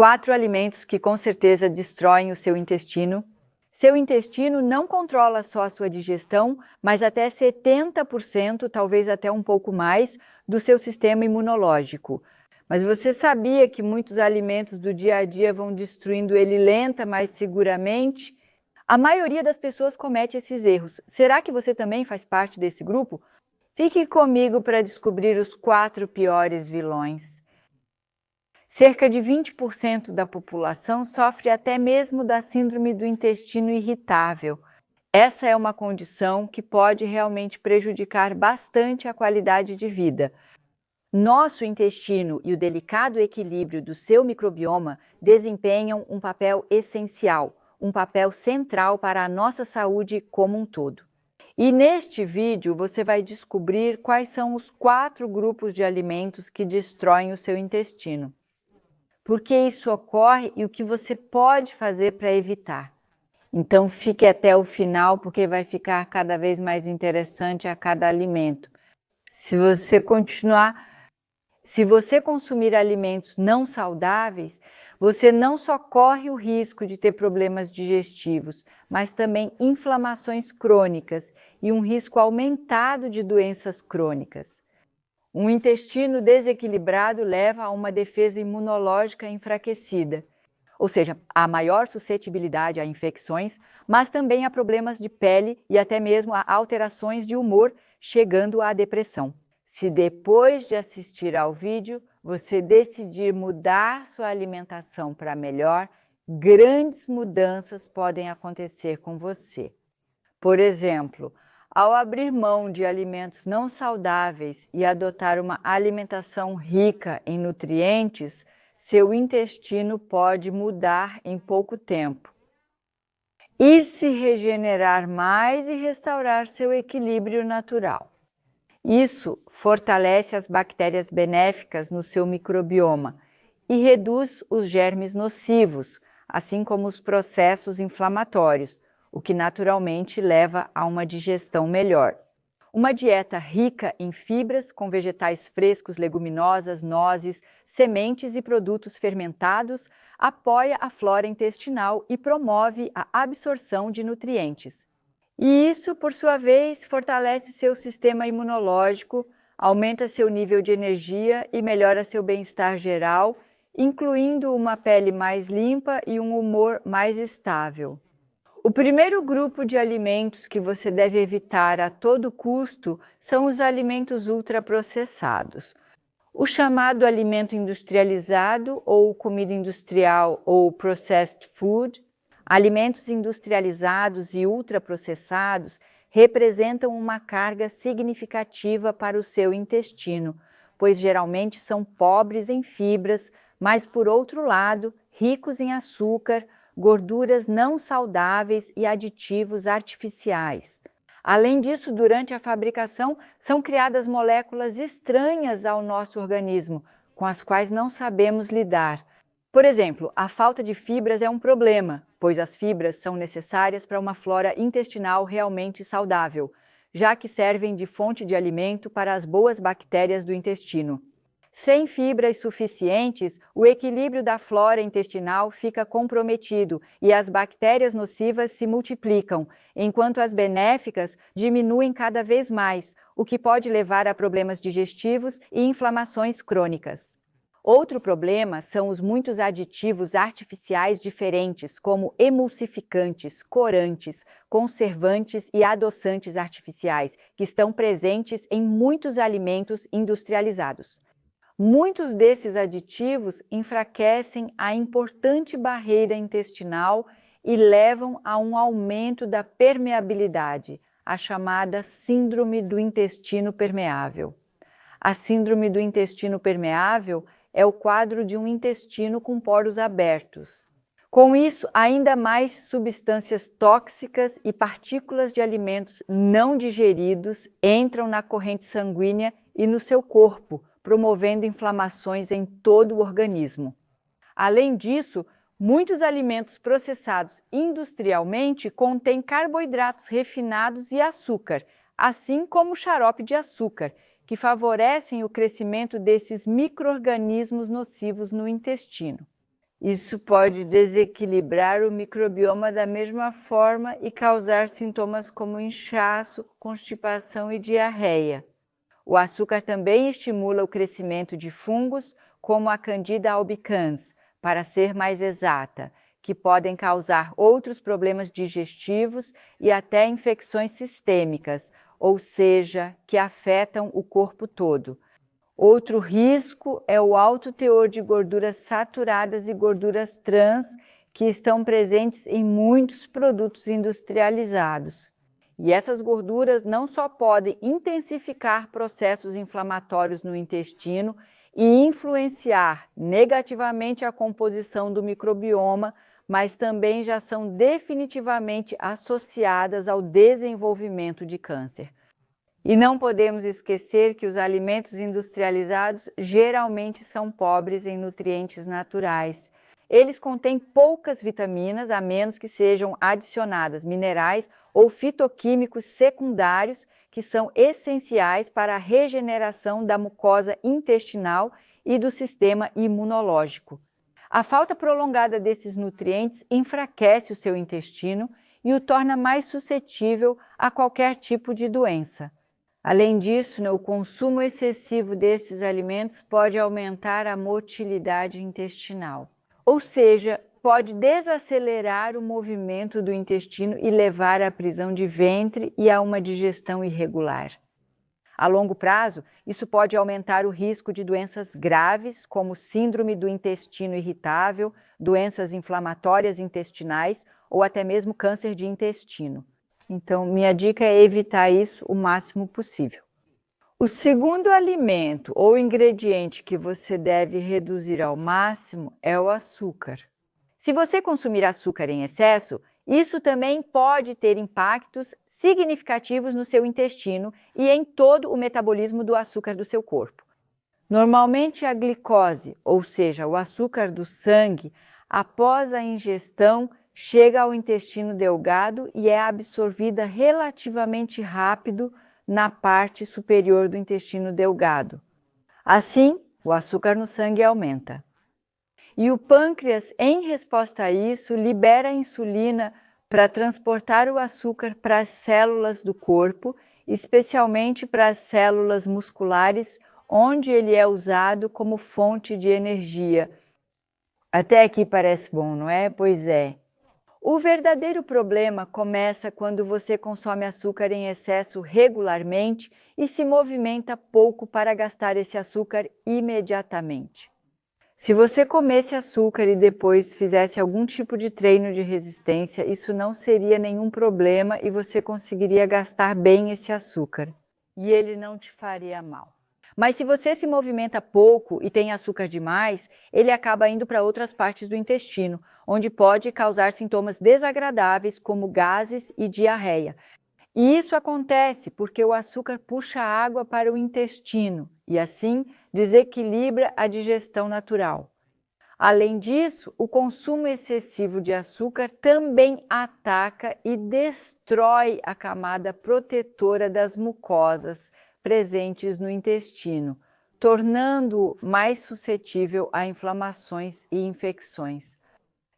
4 alimentos que com certeza destroem o seu intestino. Seu intestino não controla só a sua digestão, mas até 70%, talvez até um pouco mais, do seu sistema imunológico. Mas você sabia que muitos alimentos do dia a dia vão destruindo ele lenta, mas seguramente? A maioria das pessoas comete esses erros. Será que você também faz parte desse grupo? Fique comigo para descobrir os 4 piores vilões. Cerca de 20% da população sofre até mesmo da síndrome do intestino irritável. Essa é uma condição que pode realmente prejudicar bastante a qualidade de vida. Nosso intestino e o delicado equilíbrio do seu microbioma desempenham um papel essencial, um papel central para a nossa saúde como um todo. E neste vídeo você vai descobrir quais são os 4 grupos de alimentos que destroem o seu intestino. Por que isso ocorre e o que você pode fazer para evitar. Então fique até o final porque vai ficar cada vez mais interessante a cada alimento. Se você consumir alimentos não saudáveis, você não só corre o risco de ter problemas digestivos, mas também inflamações crônicas e um risco aumentado de doenças crônicas. Um intestino desequilibrado leva a uma defesa imunológica enfraquecida, ou seja, a maior suscetibilidade a infecções, mas também a problemas de pele e até mesmo a alterações de humor, chegando à depressão. Se depois de assistir ao vídeo, você decidir mudar sua alimentação para melhor, grandes mudanças podem acontecer com você. Por exemplo, ao abrir mão de alimentos não saudáveis e adotar uma alimentação rica em nutrientes, seu intestino pode mudar em pouco tempo e se regenerar mais e restaurar seu equilíbrio natural. Isso fortalece as bactérias benéficas no seu microbioma e reduz os germes nocivos, assim como os processos inflamatórios, o que naturalmente leva a uma digestão melhor. Uma dieta rica em fibras, com vegetais frescos, leguminosas, nozes, sementes e produtos fermentados, apoia a flora intestinal e promove a absorção de nutrientes. E isso, por sua vez, fortalece seu sistema imunológico, aumenta seu nível de energia e melhora seu bem-estar geral, incluindo uma pele mais limpa e um humor mais estável. O primeiro grupo de alimentos que você deve evitar a todo custo são os alimentos ultraprocessados. O chamado alimento industrializado ou comida industrial ou processed food, alimentos industrializados e ultraprocessados representam uma carga significativa para o seu intestino, pois geralmente são pobres em fibras, mas por outro lado, ricos em açúcar, gorduras não saudáveis e aditivos artificiais. Além disso, durante a fabricação, são criadas moléculas estranhas ao nosso organismo, com as quais não sabemos lidar. Por exemplo, a falta de fibras é um problema, pois as fibras são necessárias para uma flora intestinal realmente saudável, já que servem de fonte de alimento para as boas bactérias do intestino. Sem fibras suficientes, o equilíbrio da flora intestinal fica comprometido e as bactérias nocivas se multiplicam, enquanto as benéficas diminuem cada vez mais, o que pode levar a problemas digestivos e inflamações crônicas. Outro problema são os muitos aditivos artificiais diferentes, como emulsificantes, corantes, conservantes e adoçantes artificiais, que estão presentes em muitos alimentos industrializados. Muitos desses aditivos enfraquecem a importante barreira intestinal e levam a um aumento da permeabilidade, a chamada síndrome do intestino permeável. A síndrome do intestino permeável é o quadro de um intestino com poros abertos. Com isso, ainda mais substâncias tóxicas e partículas de alimentos não digeridos entram na corrente sanguínea e no seu corpo, promovendo inflamações em todo o organismo. Além disso, muitos alimentos processados industrialmente contêm carboidratos refinados e açúcar, assim como o xarope de açúcar, que favorecem o crescimento desses micro-organismos nocivos no intestino. Isso pode desequilibrar o microbioma da mesma forma e causar sintomas como inchaço, constipação e diarreia. O açúcar também estimula o crescimento de fungos, como a Candida albicans, para ser mais exata, que podem causar outros problemas digestivos e até infecções sistêmicas, ou seja, que afetam o corpo todo. Outro risco é o alto teor de gorduras saturadas e gorduras trans, que estão presentes em muitos produtos industrializados. E essas gorduras não só podem intensificar processos inflamatórios no intestino e influenciar negativamente a composição do microbioma, mas também já são definitivamente associadas ao desenvolvimento de câncer. E não podemos esquecer que os alimentos industrializados geralmente são pobres em nutrientes naturais. Eles contêm poucas vitaminas, a menos que sejam adicionadas minerais ou fitoquímicos secundários, que são essenciais para a regeneração da mucosa intestinal e do sistema imunológico. A falta prolongada desses nutrientes enfraquece o seu intestino e o torna mais suscetível a qualquer tipo de doença. Além disso, o consumo excessivo desses alimentos pode aumentar a motilidade intestinal, ou seja, pode desacelerar o movimento do intestino e levar à prisão de ventre e a uma digestão irregular. A longo prazo, isso pode aumentar o risco de doenças graves, como síndrome do intestino irritável, doenças inflamatórias intestinais ou até mesmo câncer de intestino. Então, minha dica é evitar isso o máximo possível. O segundo alimento ou ingrediente que você deve reduzir ao máximo é o açúcar. Se você consumir açúcar em excesso, isso também pode ter impactos significativos no seu intestino e em todo o metabolismo do açúcar do seu corpo. Normalmente, a glicose, ou seja, o açúcar do sangue, após a ingestão, chega ao intestino delgado e é absorvida relativamente rápido na parte superior do intestino delgado. Assim, o açúcar no sangue aumenta. E o pâncreas, em resposta a isso, libera a insulina para transportar o açúcar para as células do corpo, especialmente para as células musculares, onde ele é usado como fonte de energia. Até aqui parece bom, não é? Pois é. O verdadeiro problema começa quando você consome açúcar em excesso regularmente e se movimenta pouco para gastar esse açúcar imediatamente. Se você comesse açúcar e depois fizesse algum tipo de treino de resistência, isso não seria nenhum problema e você conseguiria gastar bem esse açúcar. E ele não te faria mal. Mas se você se movimenta pouco e tem açúcar demais, ele acaba indo para outras partes do intestino, onde pode causar sintomas desagradáveis como gases e diarreia. E isso acontece porque o açúcar puxa água para o intestino e assim desequilibra a digestão natural. Além disso, o consumo excessivo de açúcar também ataca e destrói a camada protetora das mucosas presentes no intestino, tornando-o mais suscetível a inflamações e infecções.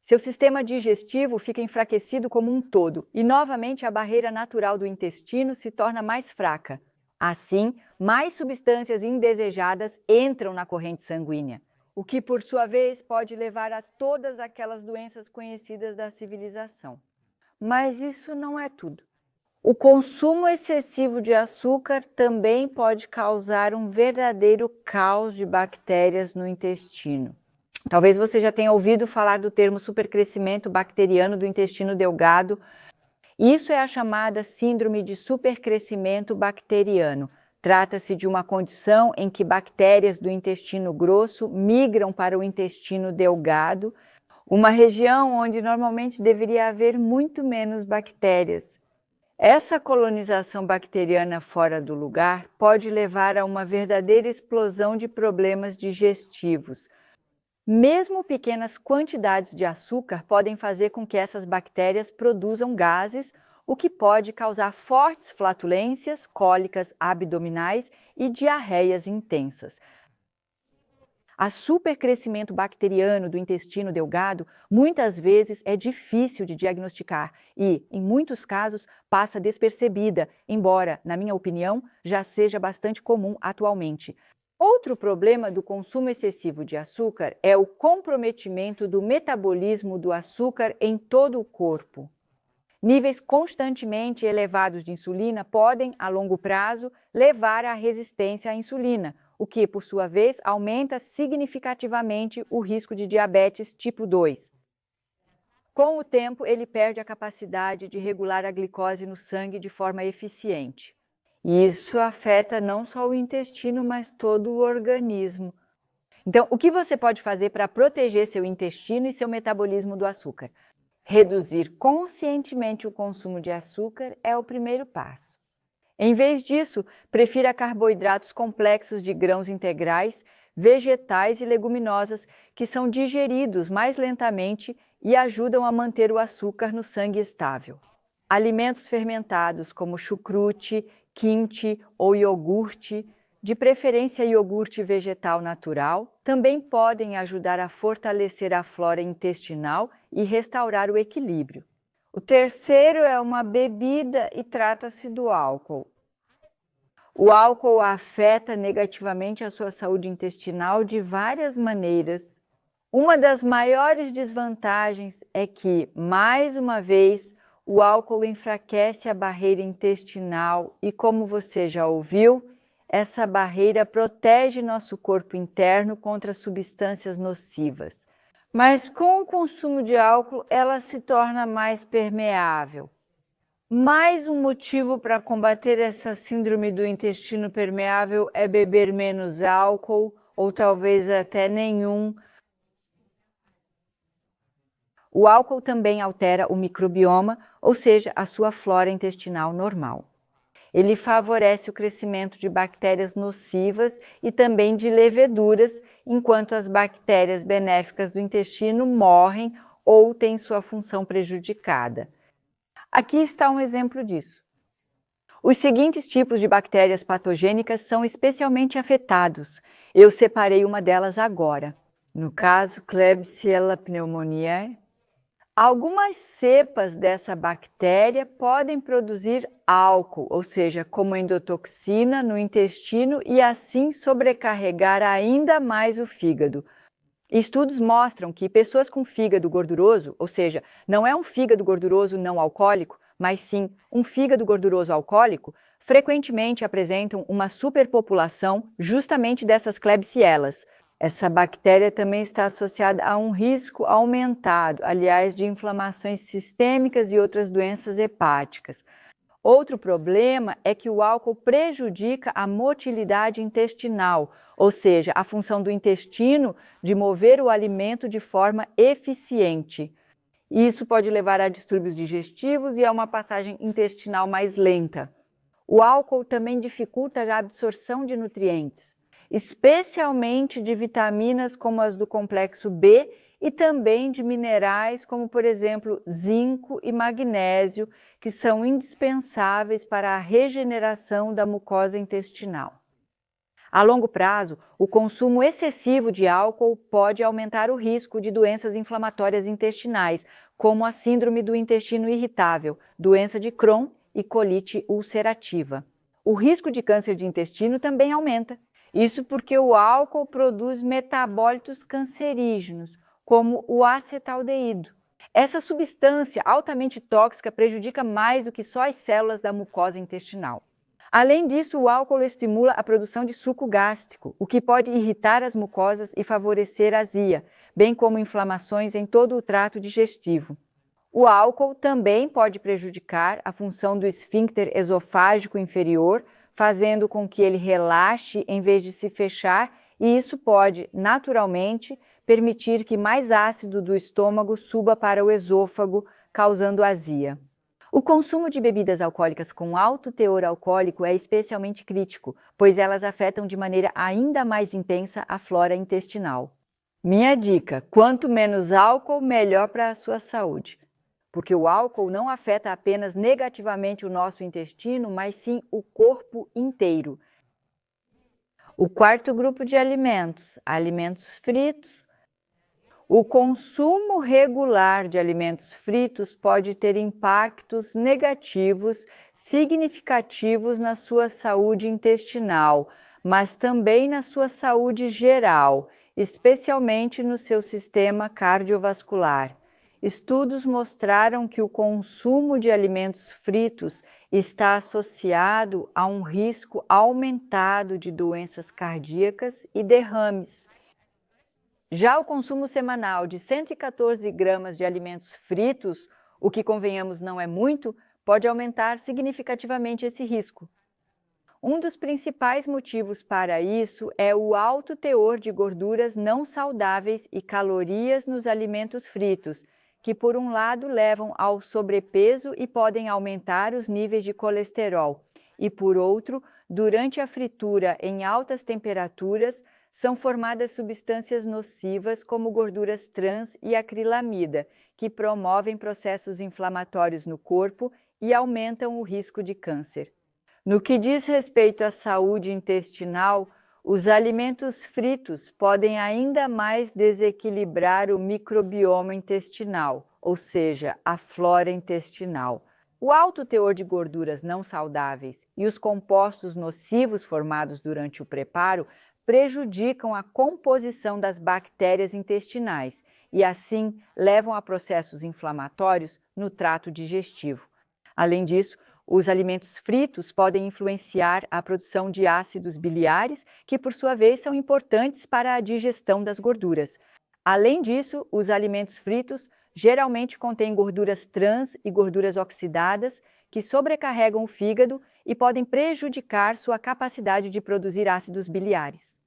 Seu sistema digestivo fica enfraquecido como um todo e, novamente, a barreira natural do intestino se torna mais fraca. Assim, mais substâncias indesejadas entram na corrente sanguínea, o que, por sua vez, pode levar a todas aquelas doenças conhecidas da civilização. Mas isso não é tudo. O consumo excessivo de açúcar também pode causar um verdadeiro caos de bactérias no intestino. Talvez você já tenha ouvido falar do termo supercrescimento bacteriano do intestino delgado. Isso é a chamada síndrome de supercrescimento bacteriano. Trata-se de uma condição em que bactérias do intestino grosso migram para o intestino delgado, uma região onde normalmente deveria haver muito menos bactérias. Essa colonização bacteriana fora do lugar pode levar a uma verdadeira explosão de problemas digestivos. Mesmo pequenas quantidades de açúcar podem fazer com que essas bactérias produzam gases, o que pode causar fortes flatulências, cólicas abdominais e diarreias intensas. A supercrescimento bacteriano do intestino delgado muitas vezes é difícil de diagnosticar e, em muitos casos, passa despercebida, embora, na minha opinião, já seja bastante comum atualmente. Outro problema do consumo excessivo de açúcar é o comprometimento do metabolismo do açúcar em todo o corpo. Níveis constantemente elevados de insulina podem, a longo prazo, levar à resistência à insulina, o que, por sua vez, aumenta significativamente o risco de diabetes tipo 2. Com o tempo, ele perde a capacidade de regular a glicose no sangue de forma eficiente. Isso afeta não só o intestino, mas todo o organismo. Então, o que você pode fazer para proteger seu intestino e seu metabolismo do açúcar? Reduzir conscientemente o consumo de açúcar é o primeiro passo. Em vez disso, prefira carboidratos complexos de grãos integrais, vegetais e leguminosas, que são digeridos mais lentamente e ajudam a manter o açúcar no sangue estável. Alimentos fermentados como chucrute, kimchi ou iogurte, de preferência iogurte vegetal natural, também podem ajudar a fortalecer a flora intestinal e restaurar o equilíbrio. O terceiro é uma bebida e trata-se do álcool. O álcool afeta negativamente a sua saúde intestinal de várias maneiras. Uma das maiores desvantagens é que, mais uma vez, o álcool enfraquece a barreira intestinal e, como você já ouviu, essa barreira protege nosso corpo interno contra substâncias nocivas. Mas com o consumo de álcool, ela se torna mais permeável. Mais um motivo para combater essa síndrome do intestino permeável é beber menos álcool, ou talvez até nenhum. O álcool também altera o microbioma, ou seja, a sua flora intestinal normal. Ele favorece o crescimento de bactérias nocivas e também de leveduras, enquanto as bactérias benéficas do intestino morrem ou têm sua função prejudicada. Aqui está um exemplo disso. Os seguintes tipos de bactérias patogênicas são especialmente afetados. Eu separei uma delas agora. No caso, Klebsiella pneumoniae. Algumas cepas dessa bactéria podem produzir álcool, ou seja, como endotoxina no intestino e assim sobrecarregar ainda mais o fígado. Estudos mostram que pessoas com fígado gorduroso, ou seja, não é um fígado gorduroso não alcoólico, mas sim um fígado gorduroso alcoólico, frequentemente apresentam uma superpopulação justamente dessas Klebsiellas. Essa bactéria também está associada a um risco aumentado, aliás, de inflamações sistêmicas e outras doenças hepáticas. Outro problema é que o álcool prejudica a motilidade intestinal, ou seja, a função do intestino de mover o alimento de forma eficiente. Isso pode levar a distúrbios digestivos e a uma passagem intestinal mais lenta. O álcool também dificulta a absorção de nutrientes, especialmente de vitaminas como as do complexo B e também de minerais como, por exemplo, zinco e magnésio, que são indispensáveis para a regeneração da mucosa intestinal. A longo prazo, o consumo excessivo de álcool pode aumentar o risco de doenças inflamatórias intestinais, como a síndrome do intestino irritável, doença de Crohn e colite ulcerativa. O risco de câncer de intestino também aumenta. Isso porque o álcool produz metabólitos cancerígenos, como o acetaldeído. Essa substância altamente tóxica prejudica mais do que só as células da mucosa intestinal. Além disso, o álcool estimula a produção de suco gástrico, o que pode irritar as mucosas e favorecer a azia, bem como inflamações em todo o trato digestivo. O álcool também pode prejudicar a função do esfíncter esofágico inferior, fazendo com que ele relaxe em vez de se fechar, e isso pode, naturalmente, permitir que mais ácido do estômago suba para o esôfago, causando azia. O consumo de bebidas alcoólicas com alto teor alcoólico é especialmente crítico, pois elas afetam de maneira ainda mais intensa a flora intestinal. Minha dica: quanto menos álcool, melhor para a sua saúde. Porque o álcool não afeta apenas negativamente o nosso intestino, mas sim o corpo inteiro. O quarto grupo de alimentos, alimentos fritos. O consumo regular de alimentos fritos pode ter impactos negativos significativos na sua saúde intestinal, mas também na sua saúde geral, especialmente no seu sistema cardiovascular. Estudos mostraram que o consumo de alimentos fritos está associado a um risco aumentado de doenças cardíacas e derrames. Já o consumo semanal de 114 gramas de alimentos fritos, o que convenhamos não é muito, pode aumentar significativamente esse risco. Um dos principais motivos para isso é o alto teor de gorduras não saudáveis e calorias nos alimentos fritos, que por um lado levam ao sobrepeso e podem aumentar os níveis de colesterol, e por outro, durante a fritura em altas temperaturas, são formadas substâncias nocivas como gorduras trans e acrilamida, que promovem processos inflamatórios no corpo e aumentam o risco de câncer. No que diz respeito à saúde intestinal, os alimentos fritos podem ainda mais desequilibrar o microbioma intestinal, ou seja, a flora intestinal. O alto teor de gorduras não saudáveis e os compostos nocivos formados durante o preparo prejudicam a composição das bactérias intestinais e, assim, levam a processos inflamatórios no trato digestivo. Além disso, os alimentos fritos podem influenciar a produção de ácidos biliares, que, por sua vez, são importantes para a digestão das gorduras. Além disso, os alimentos fritos geralmente contêm gorduras trans e gorduras oxidadas, que sobrecarregam o fígado e podem prejudicar sua capacidade de produzir ácidos biliares.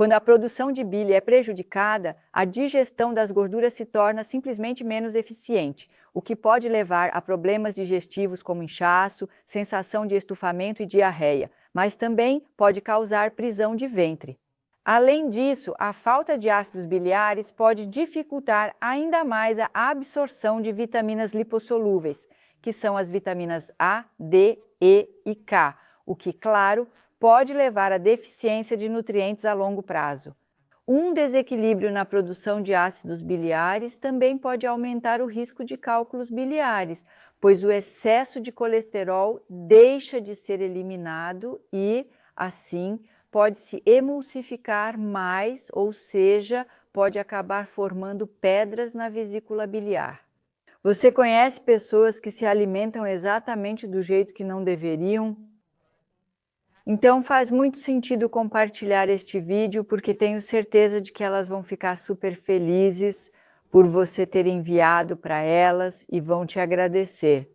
Quando a produção de bile é prejudicada, a digestão das gorduras se torna simplesmente menos eficiente, o que pode levar a problemas digestivos como inchaço, sensação de estufamento e diarreia, mas também pode causar prisão de ventre. Além disso, a falta de ácidos biliares pode dificultar ainda mais a absorção de vitaminas lipossolúveis, que são as vitaminas A, D, E e K, o que, claro, pode levar à deficiência de nutrientes a longo prazo. Um desequilíbrio na produção de ácidos biliares também pode aumentar o risco de cálculos biliares, pois o excesso de colesterol deixa de ser eliminado e, assim, pode se emulsificar mais, ou seja, pode acabar formando pedras na vesícula biliar. Você conhece pessoas que se alimentam exatamente do jeito que não deveriam? Então faz muito sentido compartilhar este vídeo, porque tenho certeza de que elas vão ficar super felizes por você ter enviado para elas e vão te agradecer.